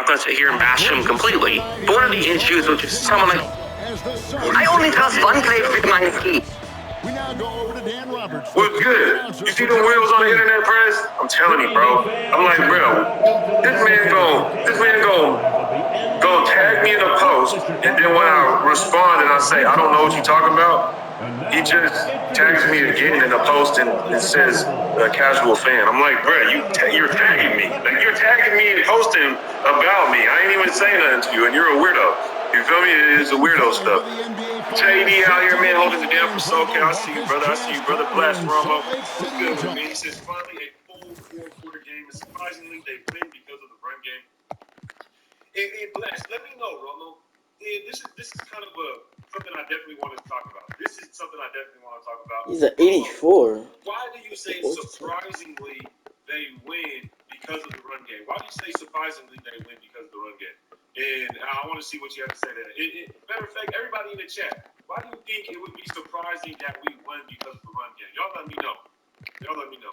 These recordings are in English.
not going to sit here and bash him completely. But one of the issues with someone like, I only trust one place with my key. We now go over to Dan Roberts. What's good? You see the wheels on the internet press? I'm telling you, bro. I'm like, bro, this man go tag me in a post, and then when I respond and I say, I don't know what you're talking about, he just tags me again in a post and says, casual fan. I'm like, bro, you're tagging me. Like, you're tagging me and posting about me. I ain't even saying nothing to you, and you're a weirdo. You feel me? It is a weirdo stuff. JD out here, man, holding it down for SoCal. I see you, brother. Blast Romo. What's good with me? He says, finally, a full fourth-quarter game. And surprisingly, they win because of the run game. Hey, Blast, let me know, Romo. This is kind of something I definitely want to talk about. He's at 84. Why do you say surprisingly they win because of the run game? Why do you say surprisingly they win because of the run game? And I want to see what you have to say there. Matter of fact, everybody in the chat, why do you think it would be surprising that we won because of the run game? Y'all let me know.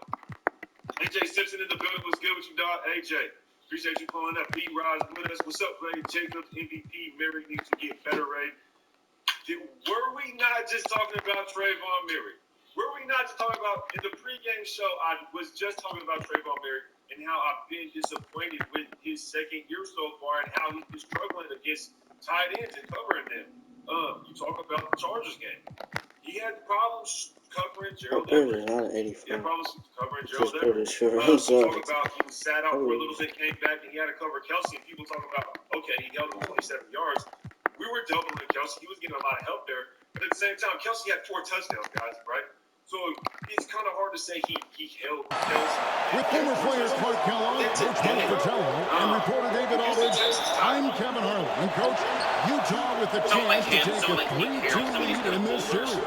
AJ Simpson in the building. What's good with you, dog? AJ, appreciate you pulling up. B-Rod's with us. What's up, Ray? Jacobs, MVP. Mary needs to get better, Ray. Were we not just talking about Trayvon Murray? Were we not just talking about, in the pregame show, I was just talking about Trayvon Murray and how I've been disappointed with his second year so far and how he's been struggling against tight ends and covering them. You talk about the Chargers game. He had problems covering Gerald Everett. He had problems covering Gerald Everett. Talk about he was sat out for a little bit, came back, and he had to cover Kelsey. And people talk about, okay, he held him 27 yards. We were doubling Kelsey. He was getting a lot of help there. But at the same time, Kelsey had 4 touchdowns, guys, right? So it's kind of hard to say he held Kelsey. With former player Clark Kellogg, Coach Mike Fratello, and reporter David Aldridge, I'm Kevin Harlan. And Coach, Utah with the chance to take a 3-2 lead in this series.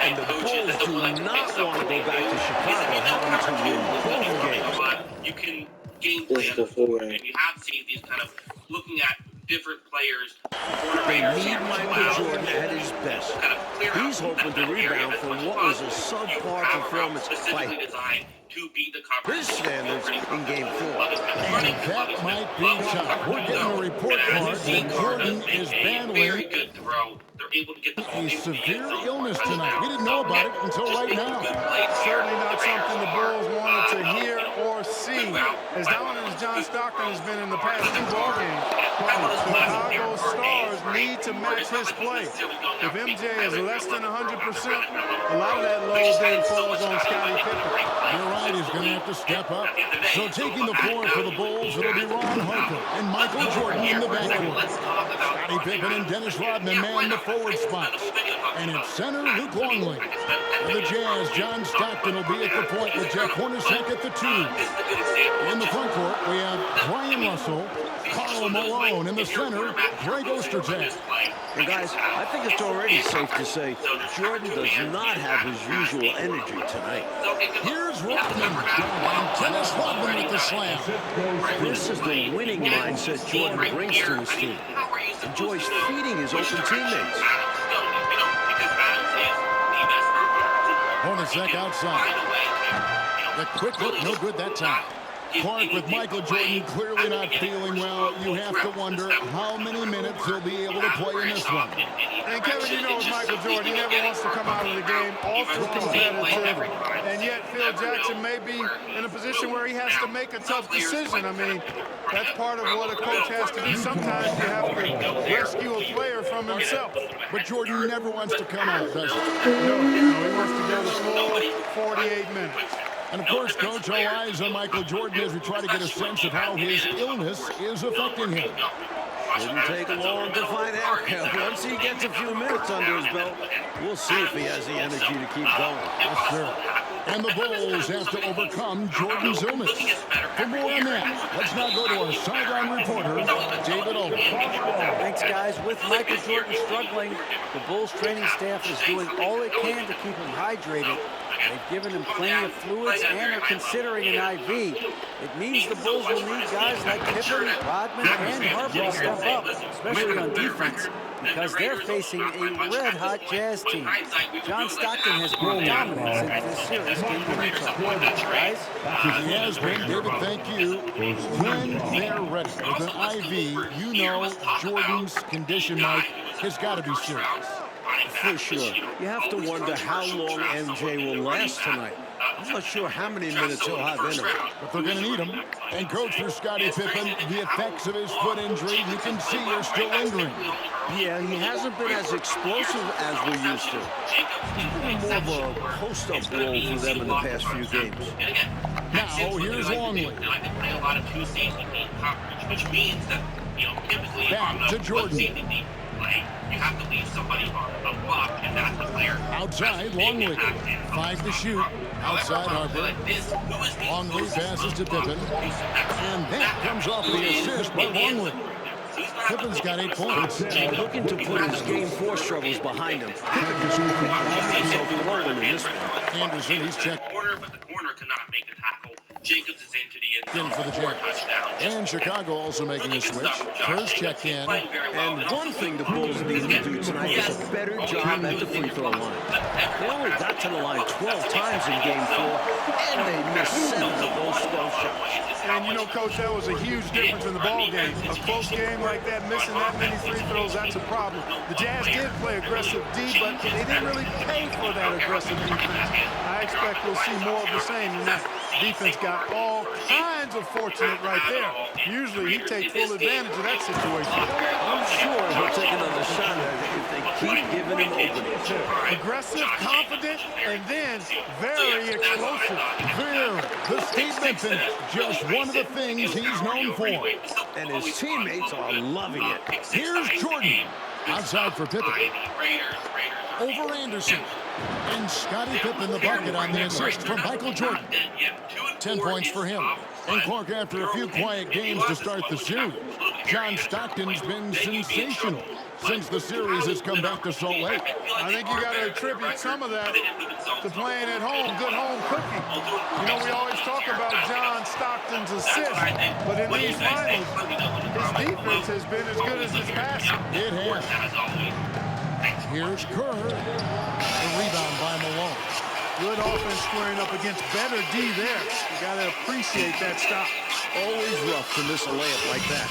And the Bulls do not want to go back to Chicago having to win both games. You can game plan, and you have safeties kind of looking at different players. They need Michael Jordan at his best. He's hoping to rebound from what was a subpar performance by to beat the his standards in Game 4. And that might be tough. We're getting a report card that Jordan is battling a severe illness tonight. We didn't know about it until right now. Certainly not something the Bulls wanted to hear or see. As dominant as John Stockton has been in the past 2 ball games, Chicago Stars need to match his play. If MJ is less than 100%, a lot of that load then falls on Scottie Pippen. You're right, he's going to have to step up. So taking the floor for the Bulls, it'll be Ron Harper and Michael Jordan in the backcourt. Scottie Pippen and Dennis Rodman man the forward spots. And at center, Luke Longley. For the Jazz, John Stockton will be at the point with Jeff Hornacek at the 2. In the front court, we have Brian Russell, Karl Malone in the center, Greg Ostertag. And guys, I think it's already safe to say Jordan does not have his usual energy tonight. Here's Rodman, and Dennis Rodman with the slam. This is the winning mindset Jordan brings to his team. Enjoys feeding his open teammates. Hornacek outside. The quick look, no good that time. Clark with Michael Jordan clearly not feeling well. You have to wonder how many minutes he'll be able to play in this one. And Kevin, you know, with Michael Jordan, he never wants to come out of the game ultra competitive. And yet Phil Jackson may be in a position where he has to make a tough decision. I mean, that's part of what a coach has to do. Sometimes you have to rescue a player from himself. But Jordan never wants to come out, does he? No, he wants to go the full 48 minutes. And of course, Coach, all eyes on Michael Jordan as we try to get a sense of how his illness is affecting him. Didn't take long to find out. Once he gets a few minutes under his belt, we'll see if he has the energy to keep going. Yes, sir. And the Bulls have to overcome Jordan's illness. For more on that, let's now go to our sideline reporter, David Aldridge. Thanks, guys. With Michael Jordan struggling, the Bulls training staff is doing all it can to keep him hydrated. They've given him plenty of fluids and are considering an IV. It means the Bulls will need guys like Pippen, Rodman, and Harper to step up, especially on defense, because they're facing a red-hot Jazz team. John Stockton has been dominant since this series came to Utah. Guys? He has been, David, thank you. When they're ready with an IV, you know Jordan's condition, Mike, has got to be serious. For sure. You have to wonder how long MJ will last tonight. I'm not sure how many minutes he'll have in him. But they're going to need him. And coach, for Scottie Pippen, the effects of his foot injury, you can see are still lingering. Yeah, he hasn't been as explosive as we used to. He's been more of a post-up role for them in the past few games. Now, here's Longley. Back to Jordan. You have to leave somebody on a block, and that's the player. Outside, Longley. 5 to shoot. Outside, Harper. Longley passes to Pippen. And that comes off the assist by Longley. Pippen's got 8 points. Looking to put his Game 4 struggles behind him. Pippen just found himself rolling in this one. Anderson, he's checked. But the corner cannot make a tackle. Jacobs is into the end In for the Jazz. And Chicago also making a switch. Kerr's checked in. And one thing the Bulls need to do tonight is a better job at the free throw line. They only got to the line 12 times in Game 4, and they missed 7 of those 12 shots. And you know, Coach, that was a huge difference in the ball game. A close game like that, missing that many free throws, that's a problem. The Jazz did play aggressive D, but they didn't really pay for that aggressive defense. I expect we'll see more of the same, and that defense got all kinds of fortunate right there. Usually he takes full advantage of that situation. I'm sure he'll take another shot at it if they keep giving him openings. Aggressive, confident, and then very explosive. There, the statement finish. Just one of the things he's known for. And his teammates are loving it. Here's Jordan. Outside for Pippen. Over Anderson. And Scottie Pippen the bucket on the assist from Michael Jordan. 10 points for him. And Clark, after a few quiet games to start the series, John Stockton's been sensational since the series has come back to Salt Lake. I think you got to attribute some of that to playing at home, good home cooking. You know, we always talk about John Stockton's assists, but in these finals, his defense has been as good as his passing. It has. Here's Kerr. The rebound by Malone. Good offense squaring up against better D there. You got to appreciate that stop. Always rough to miss a layup like that.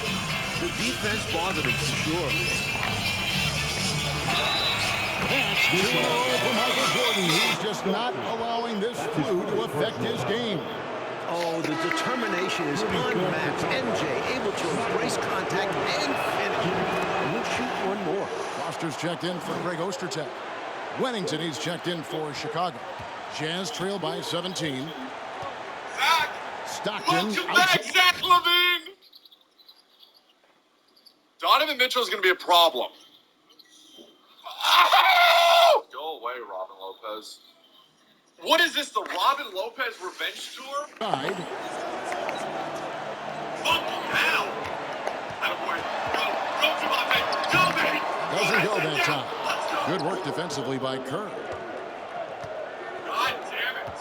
The defense bothered him for sure. That's 2-0 for Michael Jordan. He's just not allowing this flu to affect his game. Oh, the determination is unmatched. MJ able to embrace contact and finish. And he'll shoot one more. Foster's checked in for Greg Ostertag. Wennington, he's checked in for Chicago. Jazz trail by 17. Stockton. Back, Zach LaVine! Donovan Mitchell is going to be a problem. Oh! Go away, Robin Lopez. What is this, the Robin Lopez revenge tour? Side. Fucking hell! Go, baby! Doesn't go that time. Good work defensively by Kerr. God damn it.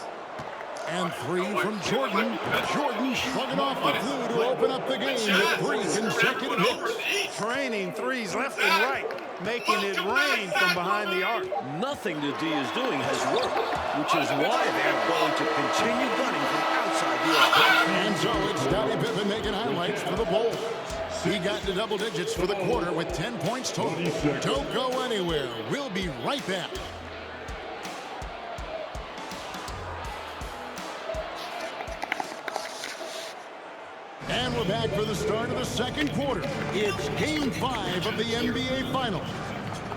And 3 from Jordan. Jordan shrugging off the flu to open up the game with 3 consecutive hits. Training threes left and right, making it rain from behind the arc. Nothing the D is doing has worked, which is why they're going to continue gunning from outside the arc. And so it's Scottie Pippen making highlights for the Bulls. He got to double digits for the quarter with 10 points total. Don't go anywhere. We'll be right back. And we're back for the start of the second quarter. It's Game 5 of the NBA Finals.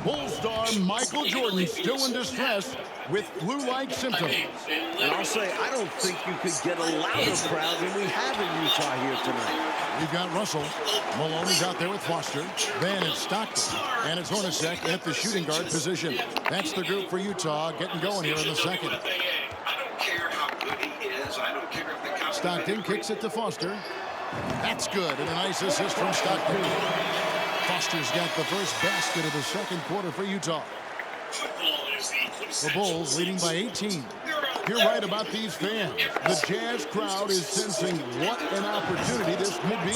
Bull star Michael Jordan still in distress with flu-like symptoms. And I'll say, I don't think you could get a louder crowd than we have in Utah here tonight. We've got Russell. Maloney's out there with Foster. Then it's Stockton. And it's Hornacek at the shooting guard position. That's the group for Utah getting going here in the second. I don't care how good he is. I don't care if the Stockton kicks it to Foster. That's good, and a nice assist from Stockton. Foster's got the first basket of the second quarter for Utah. The Bulls leading by 18. There are You're right about these fans. The Jazz crowd is sensing what an opportunity this could be.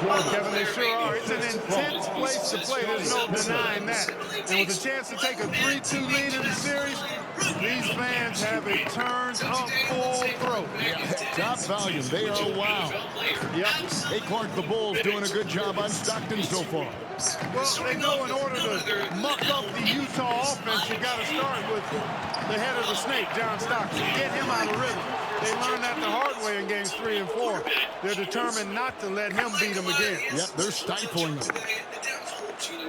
Well, Kevin, they sure are. It's an intense place to play. There's no denying that. And with a chance to take a 3-2 lead in the series, these fans have it turned up full throat. Top volume. They are wow. Yep. Hey, Clark, the Bulls doing a good job on Stockton so far. Well, they know in order to muck up the Utah offense, you got to start with the head of the snake, John Stockton. Get him out of rhythm. They learned that the hard way in games 3 and 4. They're determined not to let him beat them again. Yep, they're stifling them.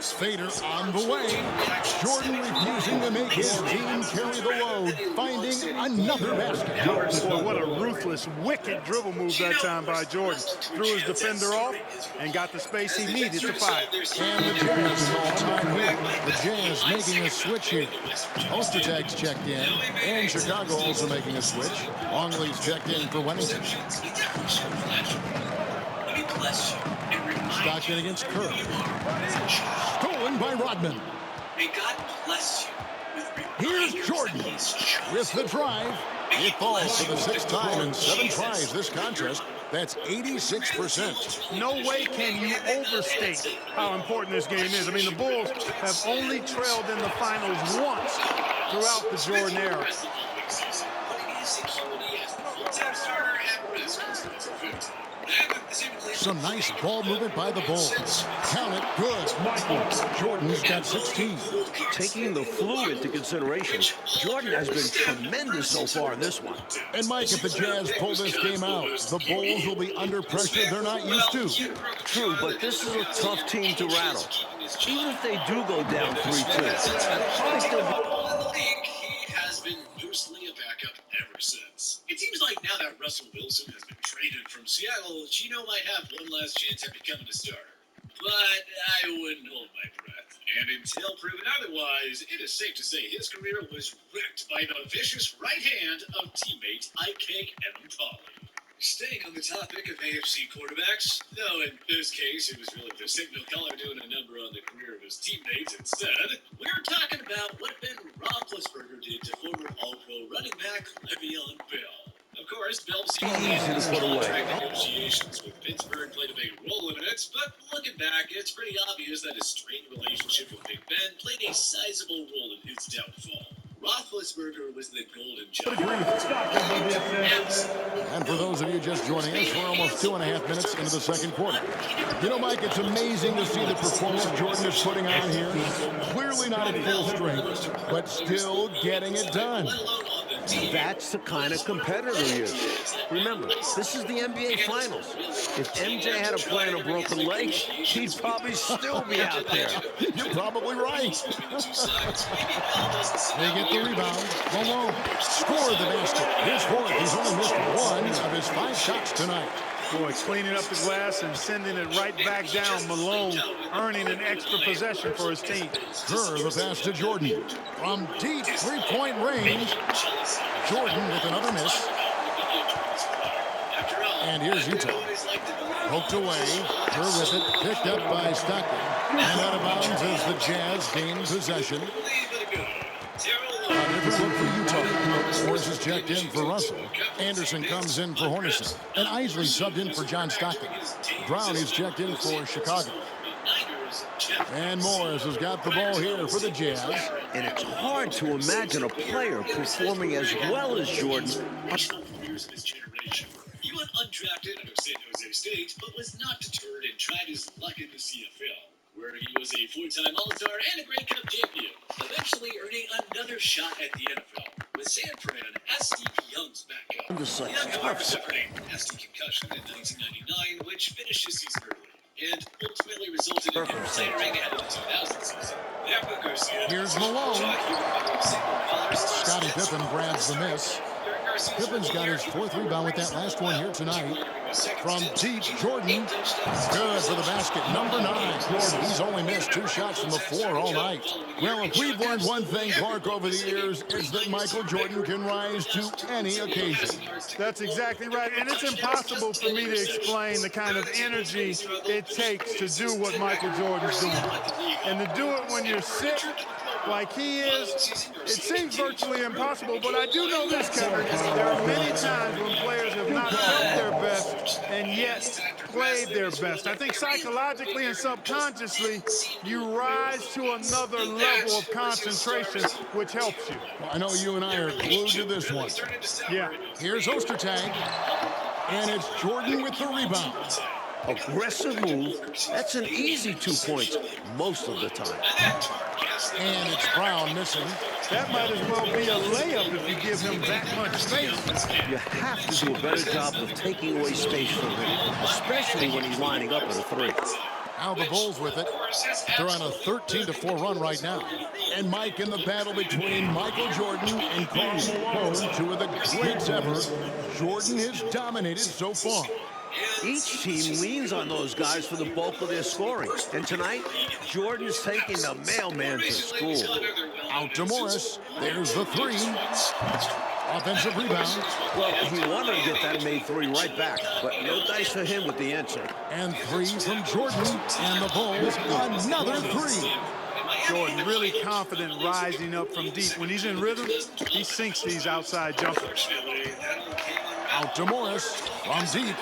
Fader on the way. Jordan refusing to make his team carry the load, finding another basket. Boy, what a ruthless, wicked dribble move that time by Jordan. Threw his defender off and got the space he needed to fire. And the Jazz all-time win. The Jazz making a switch here. Ostertag's checked in, and Chicago also making a switch. Longley's checked in for Wennington. Stockton against Kerr. Stolen by Rodman. Here's Jordan with the drive. It falls for the 6th time in 7 tries this contest. That's 86%. No way can you overstate how important this game is. I mean, the Bulls have only trailed in the finals once throughout the Jordan era. Some nice ball movement by the Bulls. Count it, good. Michael Jordan's got 16. Taking the flu into consideration, Jordan has been tremendous so far in this one. And Mike, if the Jazz pull this game out, the Bulls will be under pressure they're not used to. True, but this is a tough team to rattle. Even if they do go down 3-2. He has been loosely a backup ever since. It seems like now that Russell Wilson has been traded from Seattle, Gino might have one last chance at becoming a starter. But I wouldn't hold my breath. And until proven otherwise, it is safe to say his career was wrecked by the vicious right hand of teammate Ike Enemkpali. Staying on the topic of AFC quarterbacks, though in this case it was really the signal caller doing a number on the career of his teammates instead, we're talking about what Ben Roethlisberger did to former All-Pro running back Le'Veon Bell. Of course, Bell's contract negotiations with Pittsburgh played a big role in it, but looking back, it's pretty obvious that his strained relationship with Big Ben played a sizable role in his downfall. Roethlisberger was the golden child. And for those of you just joining us, we're almost 2.5 minutes into the second quarter. You know, Mike, it's amazing to see the performance Jordan is putting on here. Clearly not at full strength, but still getting it done. That's the kind of competitor he is. Remember, this is the NBA Finals. If MJ had to play on a broken leg, he'd probably still be out there. You're probably right. They get the rebound. Malone scored the basket. His fourth. He's only missed 1 of his 5 shots tonight. Boy, cleaning up the glass and sending it right back down. Malone earning an extra possession for his team. Kerr, the pass to Jordan. From deep 3-point range, Jordan with another miss. And here's Utah. Poked away. Kerr with it. Picked up by Stockton. And out of bounds as the Jazz gain possession. A different look for Utah. Morris is checked in for Russell. Anderson comes in for Hornacek. And Isley subbed in for John Stockton. Brown is checked in for Chicago. And Morris has got the ball here for the Jazz. And it's hard to imagine a player performing as well as Jordan. He went undrafted out of San Jose State, but was not deterred and tried his luck in the CFL, where he was a 4-time All-Star and a Grey Cup champion, eventually earning another shot at the NFL with San Fran as Steve Young's backup. The Young suffered a nasty concussion in 1999, which finished his season early, and ultimately resulted in him retiring at the 2000 season. Here's Malone. Scottie Pippen grabs the miss. Pippen's got his 4th rebound with that last one here tonight. From deep, Jordan. Good for the basket. Number 9. Jordan. He's only missed 2 shots from the floor all night. Well, if we've learned one thing, Clark, over the years, is that Michael Jordan can rise to any occasion. That's exactly right. And it's impossible for me to explain the kind of energy it takes to do what Michael Jordan's doing. And to do it when you're sick like he is, it seems virtually impossible. But I do know this, Kevin. There are many times when players have not felt their best and yet played their best. I think psychologically and subconsciously, you rise to another level of concentration, which helps you. Well, I know you and I are glued to this one. Yeah. Here's Ostertag, and it's Jordan with the rebound. Aggressive move. That's an easy 2 points most of the time. And it's Brown missing. That might as well be a layup if you give him that much space. You have to do a better job of taking away space from him, especially when he's lining up at a three. Now the Bulls with it. They're on a 13-4 run right now. And Mike in the battle between Michael Jordan and Karl Malone, two of the greats ever. Jordan has dominated so far. Each team leans on those guys for the bulk of their scoring. And tonight, Jordan's taking the mailman to school. Out to Morris. There's the three. Offensive rebound. Well, he wanted to get that made three right back, but no dice for him with the answer. And three from Jordan. And the Bulls, another three. Jordan really confident rising up from deep. When he's in rhythm, he sinks these outside jumpers. Out to Morris from deep.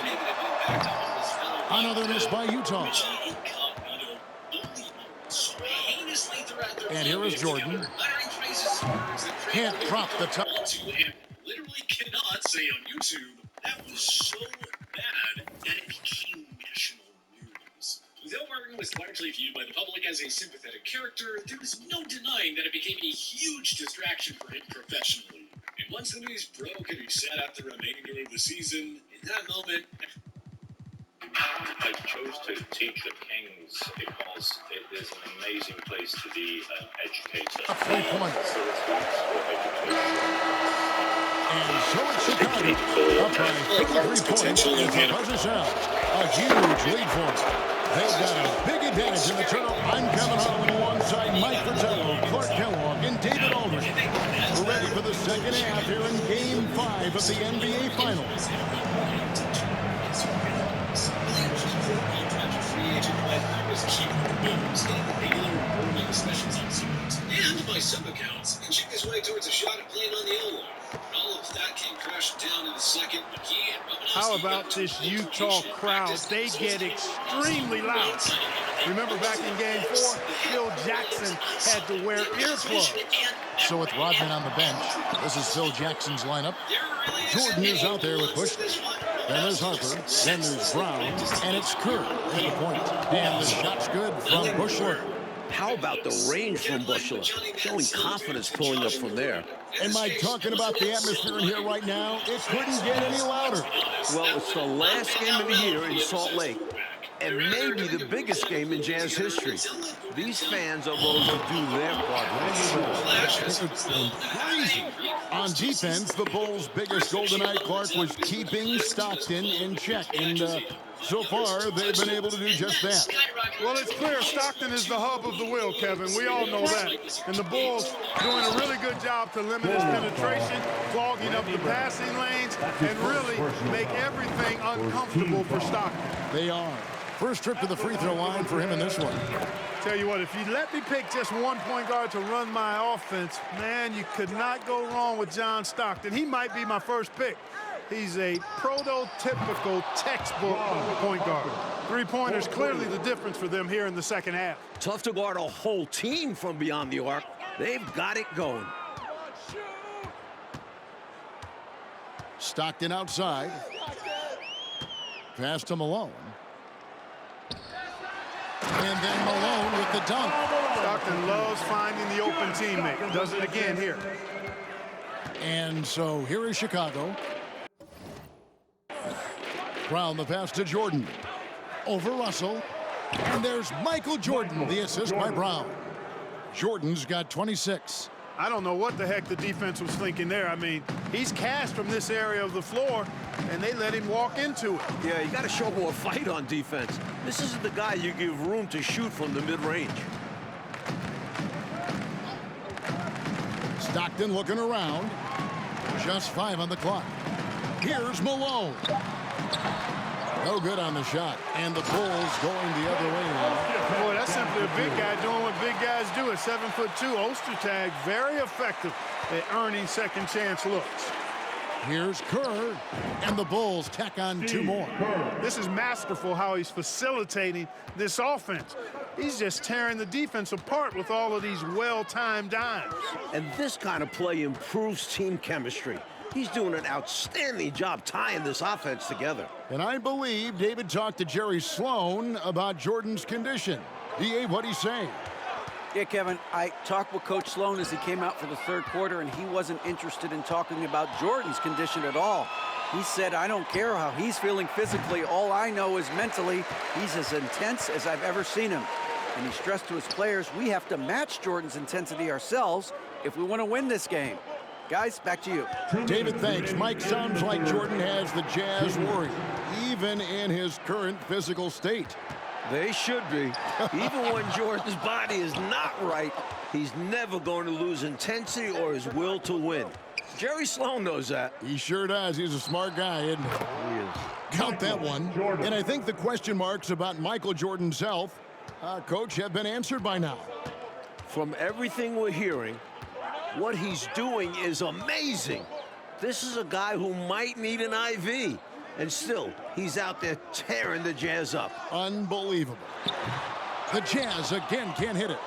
Another miss by Utah. And here is Jordan. Can't drop the top. Literally cannot say on YouTube, that was so bad that it became national news. Though Martin was largely viewed by the public as a sympathetic character, there was no denying that it became a huge distraction for him professionally. And once the news broke and he sat out the remainder of the season, in that moment, I chose to teach at King's because it is an amazing place to be an educator. 3 points. And so it's Chicago, up by 53 points as the buzzer sound. A huge lead for them. They've got a big advantage in the turnover. I'm Kevin Harlan alongside Mike Fratello, Clark Kellogg, and David Aldridge. We're ready for the second half here in Game 5 of the NBA Finals. and by some accounts, inching his way towards a shot at playing on the O-line. All of that came crashing down in the second, but he and Romanowski. How about this Utah crowd? They get extremely loud. Remember back in Game 4, Phil Jackson had to wear earplugs. So with Rodman on the bench, this is Phil Jackson's lineup. Jordan is out there with Bush. Then there's Harper. Then there's Brown. And it's Kerr at the point. And the shot's good from Bushler. How about the range from Bushler? Showing confidence pulling up from there. And Mike, talking about the atmosphere in here right now, it couldn't get any louder. Well, it's the last game of the year in Salt Lake. And maybe the biggest game in Jazz history. These fans are going to do their part. It's been crazy. On defense, the Bulls' biggest goal tonight, Clark, was keeping Stockton in check. And so far, they've been able to do just that. Well, it's clear Stockton is the hub of the wheel, Kevin. We all know that. And the Bulls doing a really good job to limit his penetration, clogging up the passing lanes, and really make everything uncomfortable for Stockton. They are. First trip to the free throw line for him in this one. Tell you what, if you let me pick just one point guard to run my offense, man, you could not go wrong with John Stockton. He might be my first pick. He's a prototypical textbook point guard. Three-pointers clearly the difference for them here in the second half. Tough to guard a whole team from beyond the arc. They've got it going. Stockton outside. Pass to Malone. And then Malone with the dunk. Stockton loves finding the open teammate. Does it again here. And so here is Chicago. Brown the pass to Jordan. Over Russell. And there's Michael Jordan, the assist by Brown. Jordan's got 26. I don't know what the heck the defense was thinking there. I mean, he's cast from this area of the floor, and they let him walk into it. Yeah, you got to show more fight on defense. This isn't the guy you give room to shoot from the mid-range. Stockton looking around. Just 5 on the clock. Here's Malone. No good on the shot. And the Bulls going the other way now. Boy, that's simply a a big guy doing what big guys do at 7'2". Ostertag very effective at earning second chance looks. Here's Kerr, and the Bulls tack on 2 more. This is masterful how he's facilitating this offense. He's just tearing the defense apart with all of these well-timed dimes. And this kind of play improves team chemistry. He's doing an outstanding job tying this offense together. And I believe David talked to Jerry Sloan about Jordan's condition. DA, what'd he say? Yeah, Kevin, I talked with Coach Sloan as he came out for the third quarter, and he wasn't interested in talking about Jordan's condition at all. He said, I don't care how he's feeling physically. All I know is mentally, he's as intense as I've ever seen him. And he stressed to his players, we have to match Jordan's intensity ourselves if we want to win this game. Guys, back to you. David, thanks. Mike, sounds like Jordan has the Jazz worried, even in his current physical state. They should be. Even when Jordan's body is not right, he's never going to lose intensity or his will to win. Jerry Sloan knows that. He sure does. He's a smart guy, isn't he? He is. Count that one. And I think the question marks about Michael Jordan's health, Coach, have been answered by now. From everything we're hearing, what he's doing is amazing. This is a guy who might need an IV. And still, he's out there tearing the Jazz up. Unbelievable. The Jazz again can't hit it.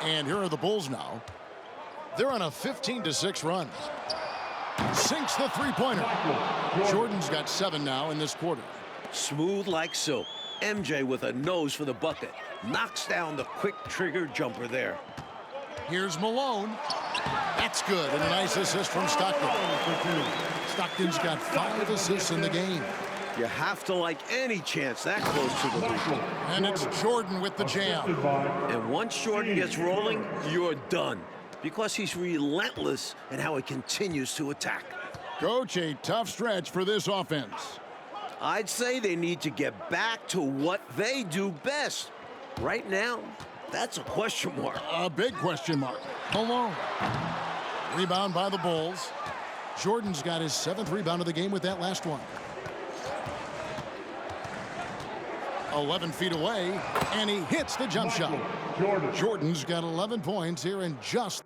And here are the Bulls now. They're on a 15-6 run. Sinks the three-pointer. Jordan's got 7 now in this quarter. Smooth like silk. MJ with a nose for the bucket. Knocks down the quick trigger jumper there. Here's Malone. That's good, and a nice assist from Stockton. Stockton's got 5 assists in the game. You have to like any chance that close to the hoop. And it's Jordan with the jam. And once Jordan gets rolling, you're done. Because he's relentless in how he continues to attack. Coach, a tough stretch for this offense. I'd say they need to get back to what they do best. Right now, that's a question mark. A big question mark. Malone. Rebound by the Bulls. Jordan's got his 7th rebound of the game with that last one. 11 feet away, and he hits the jump shot. Jordan's got 11 points here in just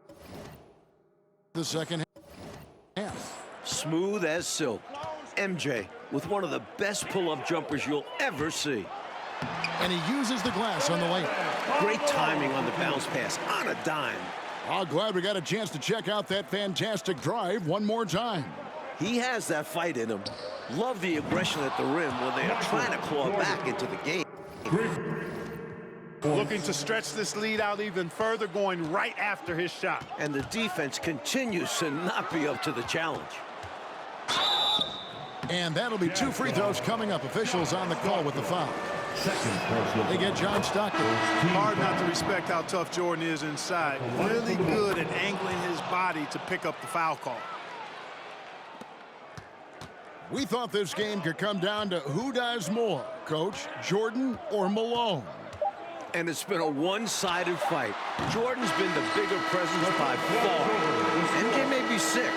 the second half. Smooth as silk. MJ with one of the best pull-up jumpers you'll ever see. And he uses the glass on the lane. Great timing on the bounce pass on a dime. I'm glad we got a chance to check out that fantastic drive one more time. He has that fight in him. Love the aggression at the rim when they are trying to claw back into the game. Looking to stretch this lead out even further, going right after his shot. And the defense continues to not be up to the challenge. And that'll be 2 free throws coming up. Officials on the call with the foul. They get John Stockton. Hard not to respect how tough Jordan is inside. Really good at angling his body to pick up the foul call. We thought this game could come down to who does more, Coach, Jordan or Malone. And it's been a one-sided fight. Jordan's been the bigger presence by far. MJ may be sick,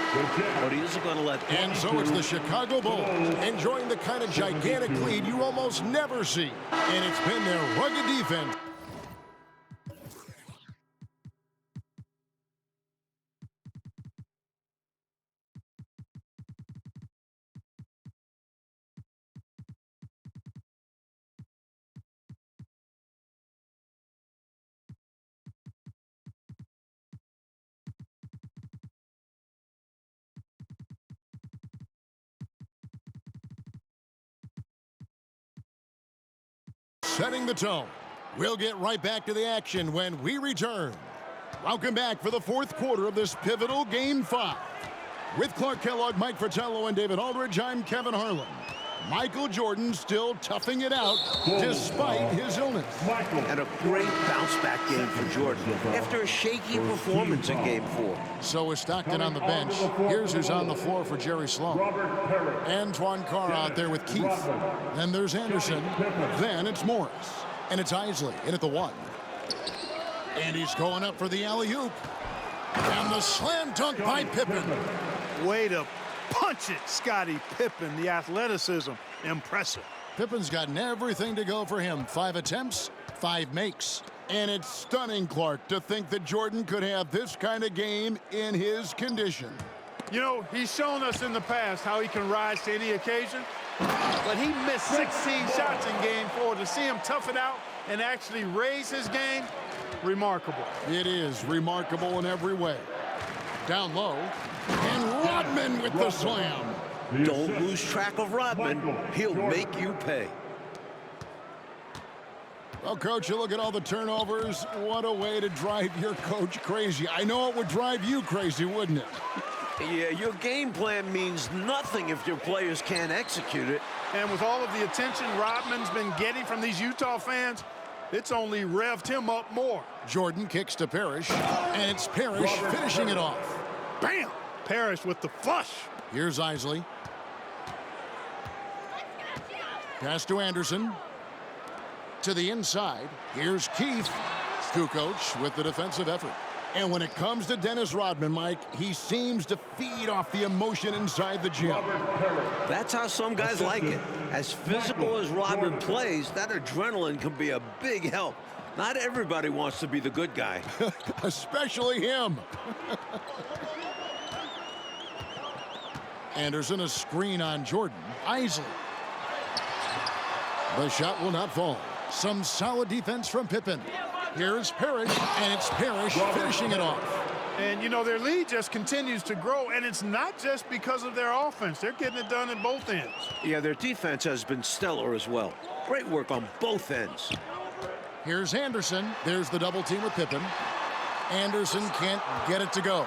but he isn't going to let that. And so it's the Chicago Bulls enjoying the kind of gigantic lead you almost never see. And it's been their rugged defense. Setting the tone. We'll get right back to the action when we return. Welcome back for the 4th quarter of this pivotal Game 5. With Clark Kellogg, Mike Fratello, and David Aldridge, I'm Kevin Harlan. Michael Jordan still toughing it out despite his illness. And a great bounce-back game for Jordan after a shaky performance in Game 4. So is Stockton on the bench. Here's who's on the floor for Jerry Sloan. Antoine Carr out there with Keith. Then there's Anderson. Then it's Morris. And it's Isley in at the 1. And he's going up for the alley-oop. And the slam dunk by Pippen. Way to punch it, Scottie Pippen. The athleticism, impressive. Pippen's gotten everything to go for him. 5 attempts, 5 makes. And it's stunning, Clark, to think that Jordan could have this kind of game in his condition. You know, he's shown us in the past how he can rise to any occasion, but he missed 16 shots in game 4. To see him tough it out and actually raise his game, remarkable. It is remarkable in every way. Down low, and Rodman with the slam. Don't lose track of Rodman. He'll make you pay. Well, Coach, you look at all the turnovers. What a way to drive your coach crazy. I know it would drive you crazy, wouldn't it? Yeah, your game plan means nothing if your players can't execute it. And with all of the attention Rodman's been getting from these Utah fans, it's only revved him up more. Jordan kicks to Parrish, and it's Parrish finishing it off. Bam! Parrish with the flush. Here's Isley. Pass to Anderson. To the inside. Here's Keith. Kukoc with the defensive effort. And when it comes to Dennis Rodman, Mike, he seems to feed off the emotion inside the gym. That's how some guys like it. As physical as Rodman plays, that adrenaline can be a big help. Not everybody wants to be the good guy. Especially him. Anderson, a screen on Jordan. Isley. The shot will not fall. Some solid defense from Pippen. Here's Parrish, and it's Parrish finishing it off. And, you know, their lead just continues to grow, and it's not just because of their offense. They're getting it done at both ends. Yeah, their defense has been stellar as well. Great work on both ends. Here's Anderson. There's the double team with Pippen. Anderson can't get it to go.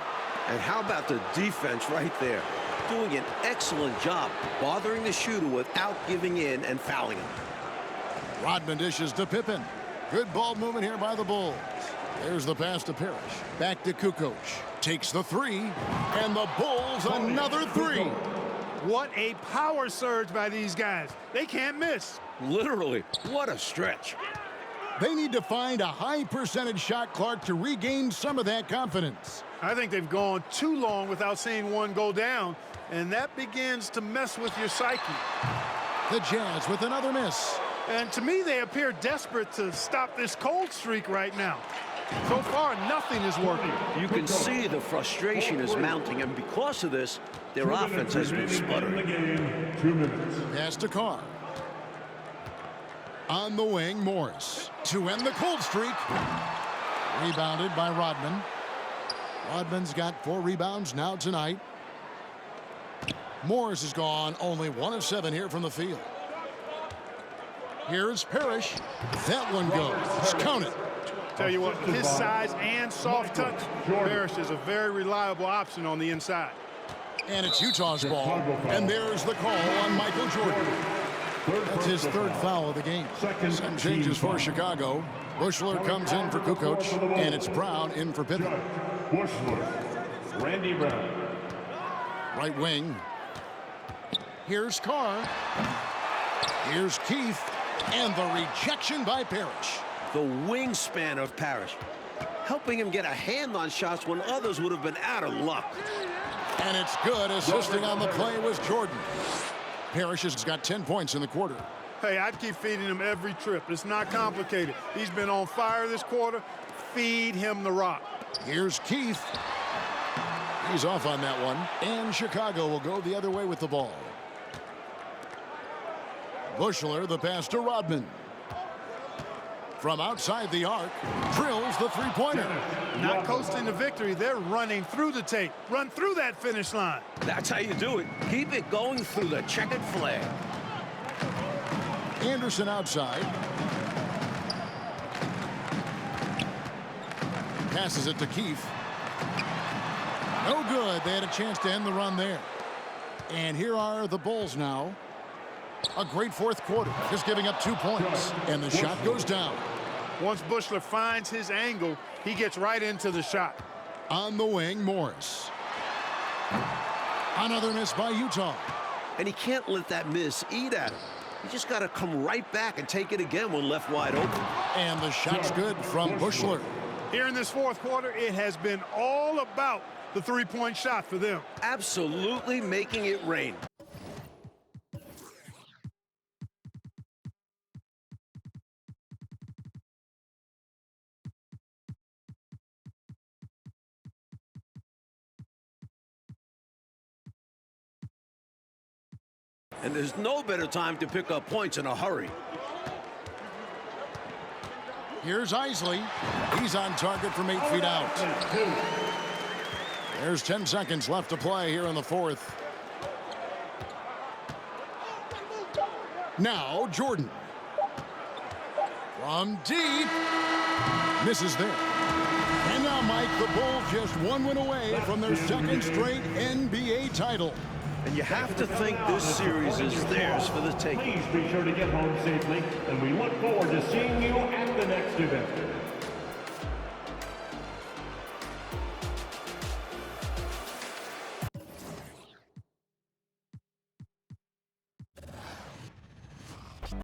And how about the defense right there? Doing an excellent job bothering the shooter without giving in and fouling him. Rodman dishes to Pippen. Good ball movement here by the Bulls. There's the pass to Parrish. Back to Kukoc. Takes the 3. And the Bulls another 3. What a power surge by these guys. They can't miss. Literally, what a stretch. They need to find a high percentage shot, Clark, to regain some of that confidence. I think they've gone too long without seeing one go down, and that begins to mess with your psyche. The Jazz with another miss. And to me, they appear desperate to stop this cold streak right now. So far, nothing is working. You can see the frustration is mounting, and because of this, their offense has been sputtering. 2 minutes. Pass to Carr. On the wing, Morris. To end the cold streak. Rebounded by Rodman. Rodman's got 4 rebounds now tonight. Morris is gone. Only 1 of 7 here from the field. Here's Parrish. That one goes. Count it. Tell you what, with his size and soft touch, Parrish is a very reliable option on the inside. And it's Utah's ball. And there's the call on Michael Jordan. That's his 3rd foul of the game. Some changes for Chicago. Bushler comes in for Kukoc, and it's Brown in for Pippen. Bushler, Randy Brown. Right wing. Here's Carr. Here's Keith. And the rejection by Parrish. The wingspan of Parrish, helping him get a hand on shots when others would have been out of luck. And it's good. Assisting on the play was Jordan. Parrish has got 10 points in the quarter. Hey, I'd keep feeding him every trip. It's not complicated. He's been on fire this quarter. Feed him the rock. Here's Keith. He's off on that one. And Chicago will go the other way with the ball. Bushler, the pass to Rodman. From outside the arc, drills the three-pointer. Not coasting to victory. They're running through the tape. Run through that finish line. That's how you do it. Keep it going through the checkered flag. Anderson outside. Passes it to Keith. No good. They had a chance to end the run there. And here are the Bulls now. A great 4th quarter, just giving up 2 points. And the shot goes down. Once Bushler finds his angle, he gets right into the shot. On the wing, Morris. Another miss by Utah. And he can't let that miss eat at him. He just got to come right back and take it again when left wide open. And the shot's good from Bushler. Here in this 4th quarter, it has been all about the three-point shot for them. Absolutely making it rain. And there's no better time to pick up points in a hurry. Here's Isley. He's on target from 8 feet out. There's 10 seconds left to play here in the fourth. Now Jordan. From deep. Misses there. And now, Mike, the Bulls just one win away from their second straight NBA title. And you have to think this series is theirs for the taking. Please be sure to get home safely, and we look forward to seeing you at the next event.